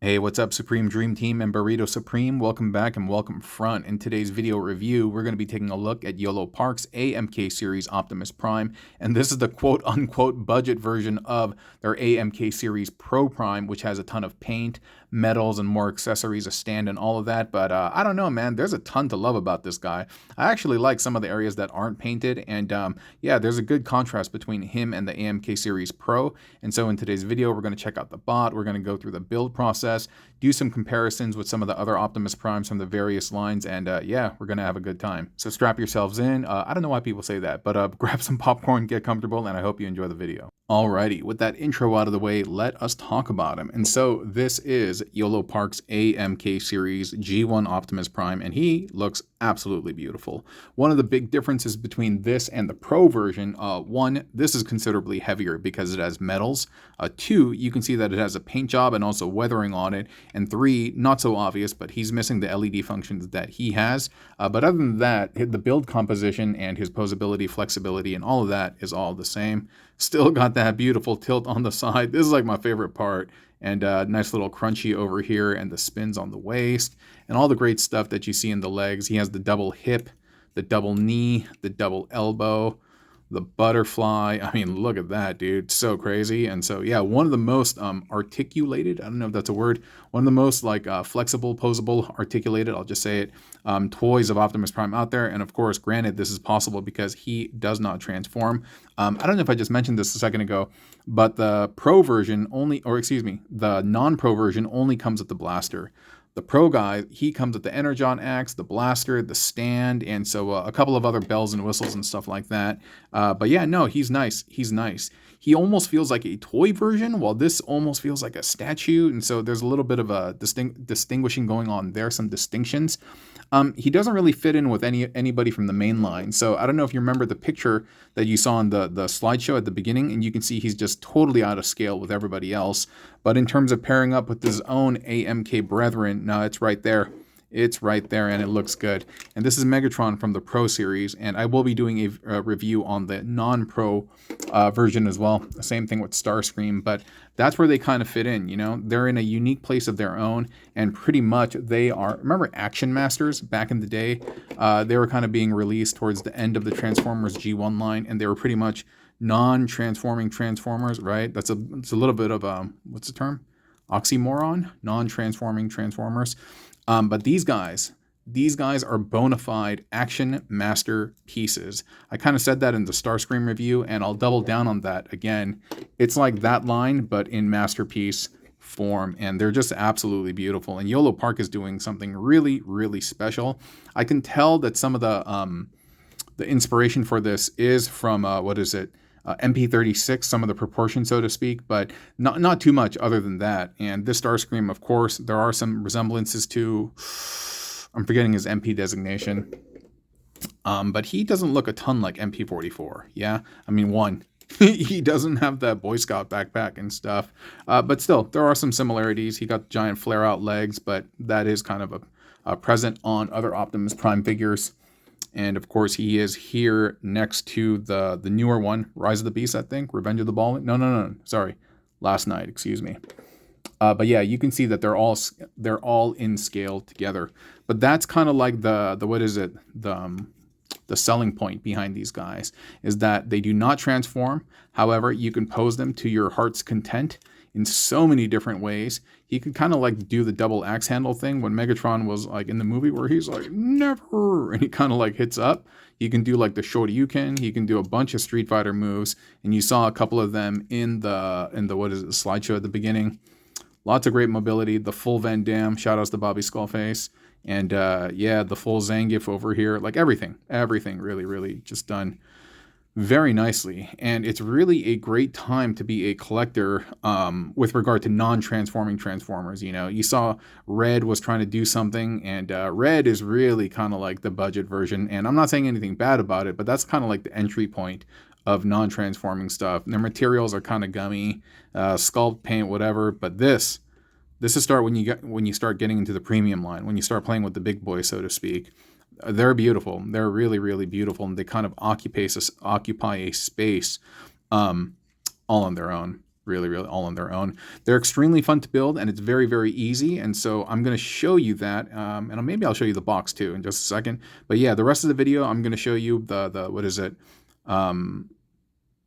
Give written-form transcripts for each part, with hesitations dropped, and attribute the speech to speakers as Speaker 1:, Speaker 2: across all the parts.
Speaker 1: Hey, what's up, Supreme Dream Team and Burrito Supreme? Welcome back and welcome front. In today's video review, we're going to be taking a look at Yolopark's AMK series Optimus Prime, and this is the quote-unquote budget version of their AMK series Pro Prime, which has a ton of paint, metals, and more accessories, a stand, and all of that. But I don't know, man. There's a ton to love about this guy. I actually like some of the areas that aren't painted, and yeah, there's a good contrast between him and the AMK series Pro. And so in today's video, we're going to check out the bot. We're going to go through the build process, do some comparisons with some of the other Optimus Primes from the various lines, and yeah, we're gonna have a good time. So strap yourselves in. I don't know why people say that, but grab some popcorn, get comfortable, and I hope you enjoy the video. Alrighty, with that intro out of the way, let us talk about him. And so this is Yolopark's AMK series G1 Optimus Prime, and he looks absolutely beautiful. One of the big differences between this and the Pro version, one, this is considerably heavier because it has metals. Two, you can see that it has a paint job and also weathering on it. And three, not so obvious, but he's missing the LED functions that he has. But other than that, the build composition and his posability, flexibility, and all of that is all the same. Still got that beautiful tilt on the side. This is like my favorite part. And nice little crunchy over here, and the spins on the waist, and all the great stuff that you see in the legs. He has the double hip, the double knee, the double elbow, the butterfly. I mean, look at that, dude. So crazy. And so, yeah, one of the most articulated, I don't know if that's a word, one of the most like flexible, posable, articulated, I'll just say it, toys of Optimus Prime out there. And of course, granted, this is possible because he does not transform. I don't know if I just mentioned this a second ago, but the Pro version only, or excuse me, the non-Pro version only comes with the blaster. The Pro guy, he comes with the Energon axe, the blaster, the stand, and so a couple of other bells and whistles and stuff like that. But yeah, no, he's nice. He's nice. He almost feels like a toy version, while this almost feels like a statue. And so there's a little bit of a distinguishing going on there, some distinctions. He doesn't really fit in with anybody from the main line. So I don't know if you remember the picture that you saw in the slideshow at the beginning, and you can see he's just totally out of scale with everybody else. But in terms of pairing up with his own AMK brethren, no, it's right there. It's right there, and it looks good. And this is Megatron from the Pro series, and I will be doing a review on the non-Pro version as well. Same thing with Starscream, but that's where they kind of fit in, you know? They're in a unique place of their own, and pretty much they are, remember Action Masters back in the day? They were kind of being released towards the end of the Transformers G1 line, and they were pretty much non-transforming Transformers, right? It's a little bit of, what's the term? Oxymoron? Non-transforming Transformers. But these guys are bona fide action masterpieces. I kind of said that in the Starscream review, and I'll double down on that again. It's like that line, but in masterpiece form, and they're just absolutely beautiful. And Yolopark is doing something really, really special. I can tell that some of the inspiration for this is from MP36, some of the proportions, so to speak, but not too much other than that. And this Starscream, of course, there are some resemblances to, I'm forgetting his MP designation, but he doesn't look a ton like MP44, yeah? I mean, one, he doesn't have that Boy Scout backpack and stuff, but still, there are some similarities. He got giant flare-out legs, but that is kind of a present on other Optimus Prime figures. And of course, he is here next to the newer one, Rise of the Beast, I think, Revenge of the Ball. No, sorry, Last Night, excuse me. But yeah, you can see that they're all in scale together. But that's kind of like the selling point behind these guys is that they do not transform. However, you can pose them to your heart's content in so many different ways. He could kind of like do the double axe handle thing when Megatron was like in the movie where he's like, never, and he kind of like hits up. He can do like the Shoryuken. He can do a bunch of Street Fighter moves, and you saw a couple of them in the slideshow at the beginning. Lots of great mobility. The full Van Damme, shout outs to Bobby Skullface, and yeah, the full Zangief over here. Like everything really, really just done very nicely. And it's really a great time to be a collector with regard to non-transforming Transformers. You know, you saw Red was trying to do something, and Red is really kind of like the budget version. And I'm not saying anything bad about it, but that's kind of like the entry point of non-transforming stuff. Their materials are kind of gummy, sculpt, paint, whatever. But this is start when you start getting into the premium line, when you start playing with the big boys, so to speak. They're beautiful. They're really, really beautiful, and they kind of occupy a space all on their own. really, really all on their own. They're extremely fun to build, and it's very, very easy. And so I'm going to show you that, and maybe I'll show you the box too in just a second. But yeah, the rest of the video, I'm going to show you the what is it?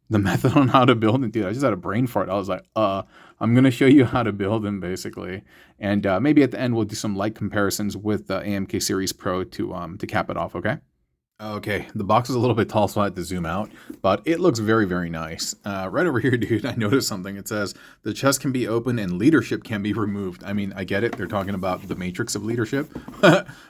Speaker 1: The method on how to build it. Dude, I just had a brain fart. I was like, I'm going to show you how to build them, basically. And maybe at the end, we'll do some light comparisons with the AMK Series Pro to cap it off, okay? Okay, the box is a little bit tall, so I had to zoom out, but it looks very, very nice. Right over here, dude, I noticed something. It says, the chest can be opened and leadership can be removed. I mean, I get it. They're talking about the matrix of leadership.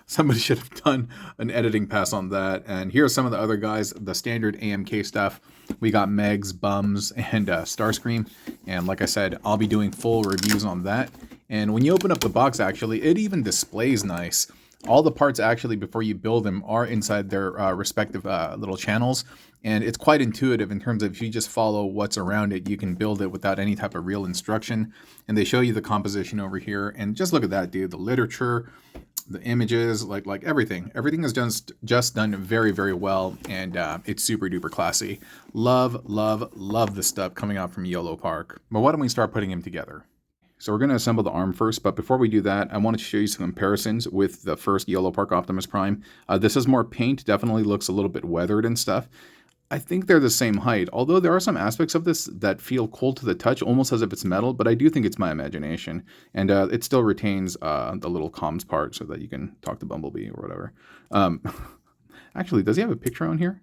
Speaker 1: Somebody should have done an editing pass on that. And here are some of the other guys, the standard AMK stuff. We got Megs, Bums, and Starscream. And like I said, I'll be doing full reviews on that. And when you open up the box, actually, it even displays nice. All the parts actually, before you build them, are inside their respective little channels. And it's quite intuitive in terms of if you just follow what's around it, you can build it without any type of real instruction. And they show you the composition over here. And just look at that, dude. The literature, the images, like everything. Everything is just done very, very well. And it's super duper classy. Love, love, love the stuff coming out from Yolopark. But why don't we start putting them together? So we're going to assemble the arm first, but before we do that, I wanted to show you some comparisons with the first Yolopark Optimus Prime. This is more paint, definitely looks a little bit weathered and stuff. I think they're the same height, although there are some aspects of this that feel cold to the touch, almost as if it's metal, but I do think it's my imagination. And it still retains the little comms part so that you can talk to Bumblebee or whatever. Actually, does he have a picture on here?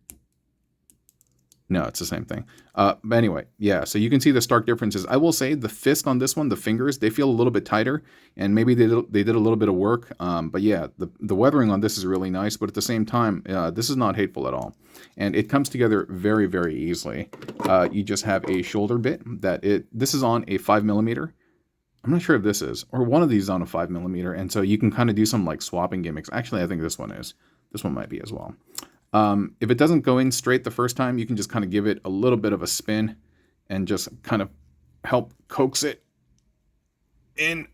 Speaker 1: No, it's the same thing. But anyway, yeah, so you can see the stark differences. I will say the fist on this one, the fingers, they feel a little bit tighter, and maybe they did a little bit of work. But yeah, the weathering on this is really nice, but at the same time, this is not hateful at all. And it comes together very, very easily. You just have a shoulder bit this is on a 5mm. I'm not sure if this is, or one of these is on a 5mm, and so you can kind of do some like swapping gimmicks. Actually, I think this one is. This one might be as well. If it doesn't go in straight the first time, you can just kind of give it a little bit of a spin and just kind of help coax it in.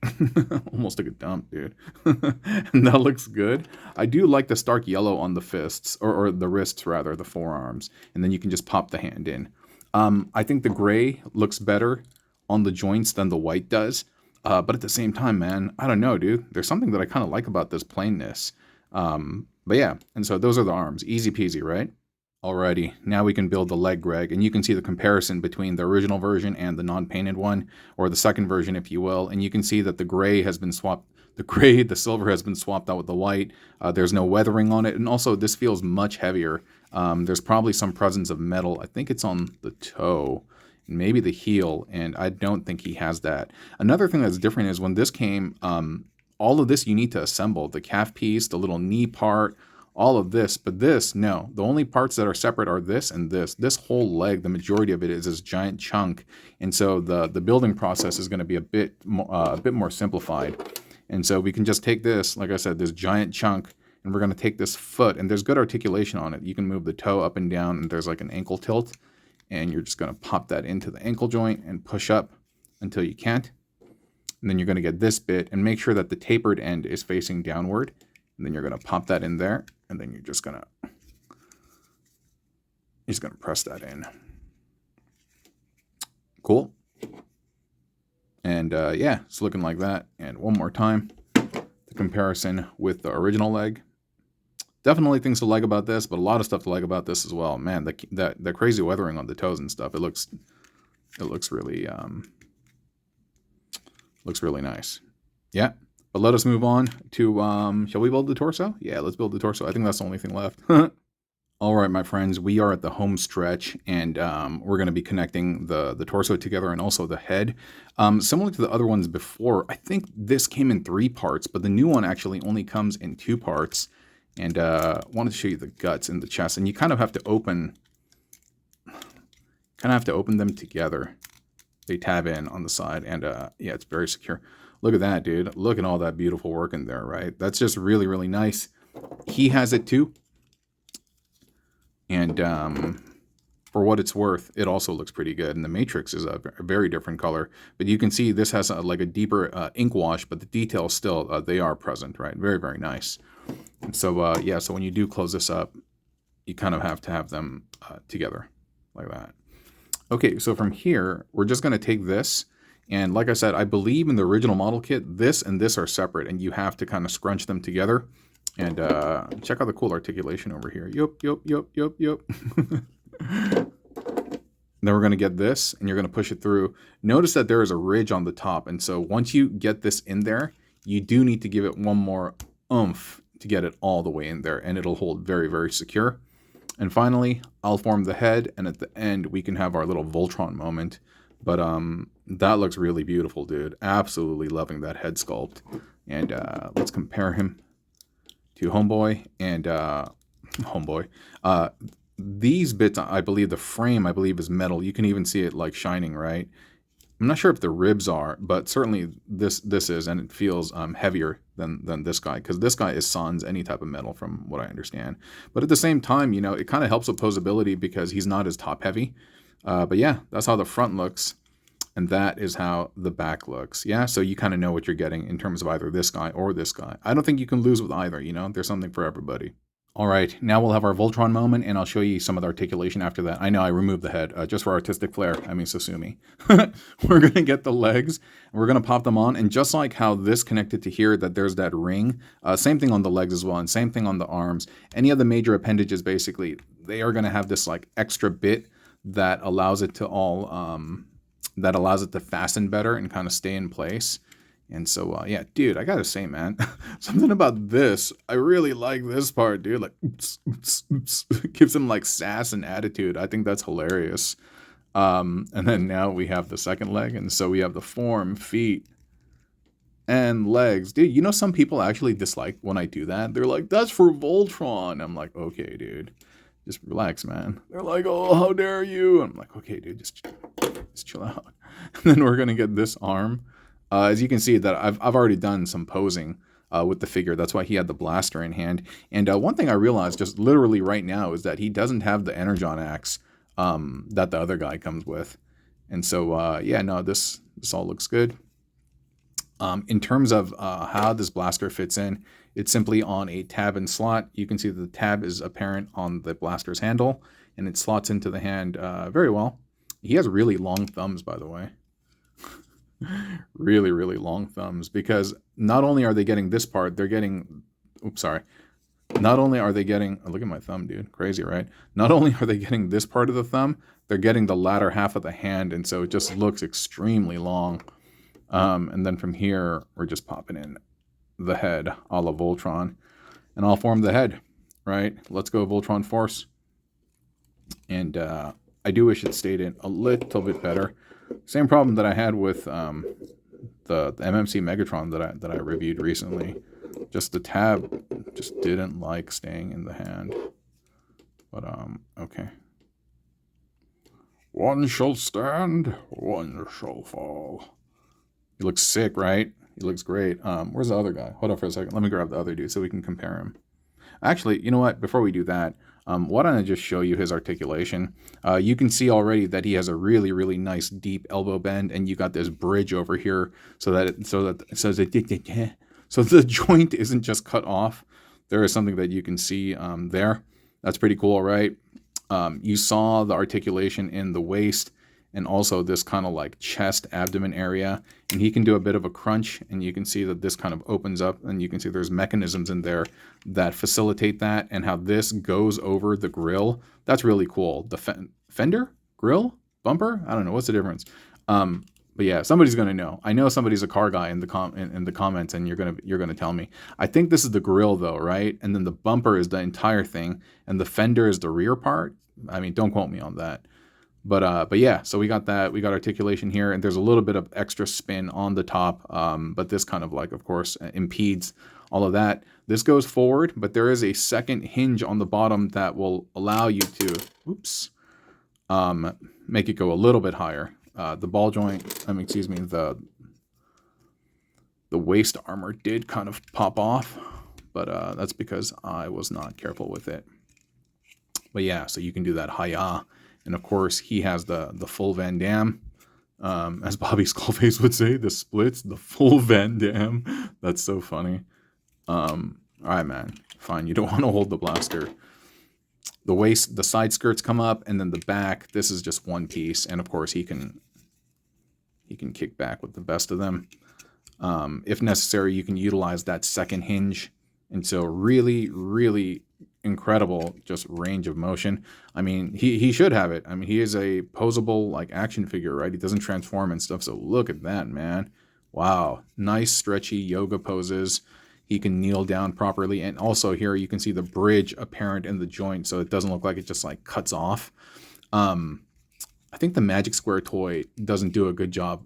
Speaker 1: Almost like a dump, dude. And that looks good. I do like the stark yellow on the fists, or the wrists rather, the forearms. And then you can just pop the hand in. I think the gray looks better on the joints than the white does. But at the same time, man, I don't know, dude. There's something that I kind of like about this plainness. But yeah, and so those are the arms. Easy peasy, right? Alrighty, now we can build the leg, Greg, and you can see the comparison between the original version and the non-painted one, or the second version, if you will, and you can see that the gray has been swapped, the silver has been swapped out with the white. There's no weathering on it, and also this feels much heavier. There's probably some presence of metal. I think it's on the toe, maybe the heel, and I don't think he has that. Another thing that's different is when this came, all of this you need to assemble. The calf piece, the little knee part, all of this. But this, no. The only parts that are separate are this and this. This whole leg, the majority of it is this giant chunk. And so the building process is going to be a bit more simplified. And so we can just take this, like I said, this giant chunk, and we're going to take this foot. And there's good articulation on it. You can move the toe up and down, and there's like an ankle tilt. And you're just going to pop that into the ankle joint and push up until you can't. And then you're going to get this bit and make sure that the tapered end is facing downward. And then you're going to pop that in there. And then you're just going to press that in. Cool. And yeah, it's looking like that. And one more time, the comparison with the original leg. Definitely things to like about this, but a lot of stuff to like about this as well. Man, the crazy weathering on the toes and stuff. It looks really looks really nice. Yeah. But let us move on to, shall we build the torso? Yeah, let's build the torso. I think that's the only thing left. All right, my friends, we are at the home stretch, and we're going to be connecting the torso together and also the head. Similar to the other ones before, I think this came in 3 parts, but the new one actually only comes in 2 parts. And I wanted to show you the guts and the chest, and you kind of have to open them together. They tab in on the side, and yeah, it's very secure. Look at that, dude. Look at all that beautiful work in there, right? That's just really, really nice. He has it too. And for what it's worth, it also looks pretty good. And the matrix is a very different color. But you can see this has like a deeper ink wash, but the details still, they are present, right? Very, very nice. And so, yeah, so when you do close this up, you kind of have to have them together like that. Okay, so from here, we're just going to take this. And like I said, I believe in the original model kit, this and this are separate, and you have to kind of scrunch them together. And check out the cool articulation over here. Yup. Then we're going to get this, and you're going to push it through. Notice that there is a ridge on the top, and so once you get this in there, you do need to give it one more oomph to get it all the way in there, and it'll hold very, very secure. And finally, I'll form the head, and at the end, we can have our little Voltron moment. But that looks really beautiful, dude. Absolutely loving that head sculpt. And let's compare him to Homeboy and Homeboy. These bits, I believe the frame, I believe, is metal. You can even see it like shining, right? I'm not sure if the ribs are, but certainly this is, and it feels heavier than this guy, because this guy is sans any type of metal from what I understand. But at the same time, you know, it kind of helps with posability because he's not as top heavy. But yeah, that's how the front looks, and that is how the back looks. Yeah, so you kind of know what you're getting in terms of either this guy or this guy. I don't think you can lose with either, you know? There's something for everybody. All right, now we'll have our Voltron moment, and I'll show you some of the articulation after that. I know I removed the head just for artistic flair. I mean, so sue me. We're going to get the legs, and we're going to pop them on. And just like how this connected to here, that there's that ring, same thing on the legs as well, and same thing on the arms. Any of the major appendages, basically, they are going to have this like extra bit that allows it to all, that allows it to fasten better and kind of stay in place. And so, yeah, dude, I gotta say, man, something about this, I really like this part, dude. Like, oops, oops, oops. Gives him like sass and attitude. I think that's hilarious. And then now we have the second leg, and so we have the form, feet, and legs. Dude, you know, some people actually dislike when I do that. They're like, that's for Voltron. I'm like, okay, dude, just relax, man. They're like, oh, how dare you? I'm like, okay, dude, just chill out. And then we're gonna get this arm. As you can see, that I've already done some posing with the figure. That's why he had the blaster in hand. And one thing I realized just literally right now is that he doesn't have the Energon axe that the other guy comes with. And so, yeah, no, this all looks good. In terms of how this blaster fits in, it's simply on a tab and slot. You can see that the tab is apparent on the blaster's handle, and it slots into the hand very well. He has really long thumbs, by the way. Really, really long thumbs, because not only are they getting this part, they're getting, oops, sorry. Not only are they getting, oh, look at my thumb, dude. Crazy, right? Not only are they getting this part of the thumb, they're getting the latter half of the hand, and so it just looks extremely long. And then from here, we're just popping in the head a la Voltron. And I'll form the head, right? Let's go Voltron Force. And I do wish it stayed in a little bit better. Same problem that I had with the MMC Megatron that I reviewed recently. Just the tab just didn't like staying in the hand. But okay. One shall stand, one shall fall. He looks sick, right? He looks great. Where's the other guy? Hold on for a second. Let me grab the other dude so we can compare him. Actually, you know what? Before we do that, why don't I just show you his articulation? You can see already that he has a really, really nice deep elbow bend, and you got this bridge over here so the joint isn't just cut off. There is something that you can see there. That's pretty cool, right? You saw the articulation in the waist and also this kind of like chest abdomen area, and he can do a bit of a crunch, and you can see that this kind of opens up, and you can see there's mechanisms in there that facilitate that, and how this goes over the grill. That's really cool. The fender, grill, bumper, I don't know, what's the difference. But yeah, somebody's gonna know. I know somebody's a car guy in the comments, and you're gonna tell me. I think this is the grill though, right? And then the bumper is the entire thing, and the fender is the rear part. I mean, don't quote me on that. But yeah, so we got that. We got articulation here, and there's a little bit of extra spin on the top. But this kind of like, of course, impedes all of that. This goes forward, but there is a second hinge on the bottom that will allow you to, oops, make it go a little bit higher. The ball joint, excuse me, the waist armor did kind of pop off, but that's because I was not careful with it. But yeah, so you can do that hi-ya. And of course, he has the full Van Damme, as Bobby Skullface would say, the splits, the full Van Damme. That's so funny. All right, man, fine. You don't want to hold the blaster. The waist, the side skirts come up, and then the back, this is just one piece. And of course, he can kick back with the best of them. If necessary, you can utilize that second hinge. And so really, really incredible just range of motion. I mean, he should have it. I mean, he is a posable like action figure, right? He doesn't transform and stuff. So look at that, man. Wow. Nice stretchy yoga poses. He can kneel down properly. And also here you can see the bridge apparent in the joint, so it doesn't look like it just like cuts off. I think the Magic Square toy doesn't do a good job.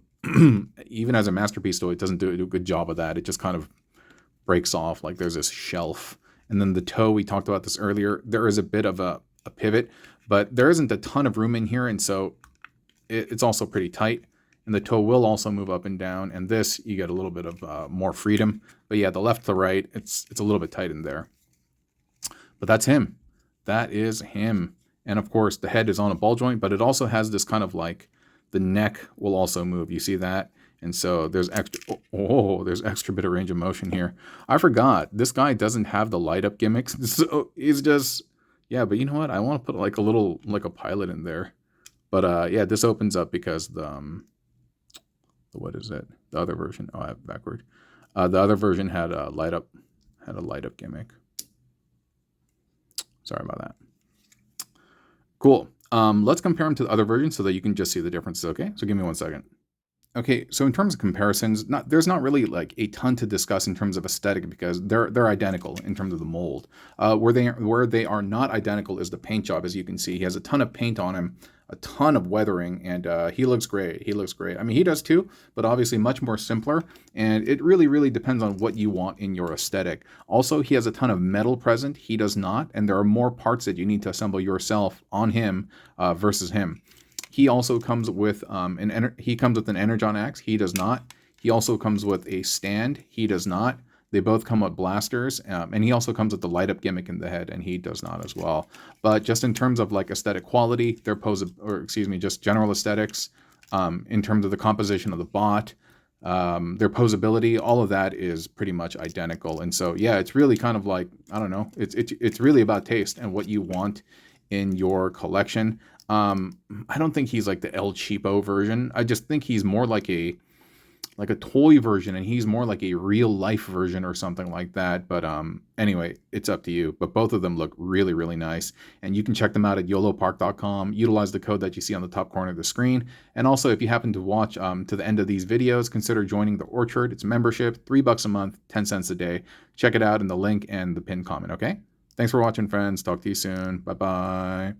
Speaker 1: Even as a masterpiece toy, it doesn't do a good job of that. It just kind of breaks off. Like there's this shelf. And then the toe, we talked about this earlier. There is a bit of a pivot, but there isn't a ton of room in here. And so it's also pretty tight. And the toe will also move up and down. And this, you get a little bit of more freedom. But yeah, the left to right, it's a little bit tight in there. But that's him. That is him. And of course, the head is on a ball joint, but it also has this kind of like, the neck will also move. You see that? And so there's extra, there's extra bit of range of motion here. I forgot, this guy doesn't have the light up gimmicks. So he's just, yeah, but you know what? I want to put like a little, like a pilot in there. But yeah, this opens up because what is it? The other version, oh, I have it backward. The other version had a light up gimmick. Sorry about that. Cool. Let's compare them to the other versions so that you can just see the differences, okay? So give me 1 second. Okay, so in terms of comparisons, there's not really like a ton to discuss in terms of aesthetic because they're identical in terms of the mold. Where they are not identical is the paint job. As you can see, he has a ton of paint on him, a ton of weathering, and he looks great. He looks great. I mean, he does too, but obviously much more simpler. And it really, really depends on what you want in your aesthetic. Also, he has a ton of metal present. He does not, and there are more parts that you need to assemble yourself on him versus him. He also comes with an Energon axe. He does not. He also comes with a stand. He does not. They both come with blasters, and he also comes with the light up gimmick in the head, and he does not as well. But just in terms of like aesthetic quality, just general aesthetics, in terms of the composition of the bot, their posability, all of that is pretty much identical. And so yeah, it's really kind of like, I don't know, it's really about taste and what you want in your collection. I don't think he's like the El Cheapo version. I just think he's more like a toy version, and he's more like a real life version or something like that. But anyway, it's up to you. But both of them look really, really nice. And you can check them out at yolopark.com. Utilize the code that you see on the top corner of the screen. And also, if you happen to watch to the end of these videos, consider joining the Orchard. It's a membership, $3 a month, 10 cents a day. Check it out in the link and the pinned comment, okay? Thanks for watching, friends. Talk to you soon. Bye-bye.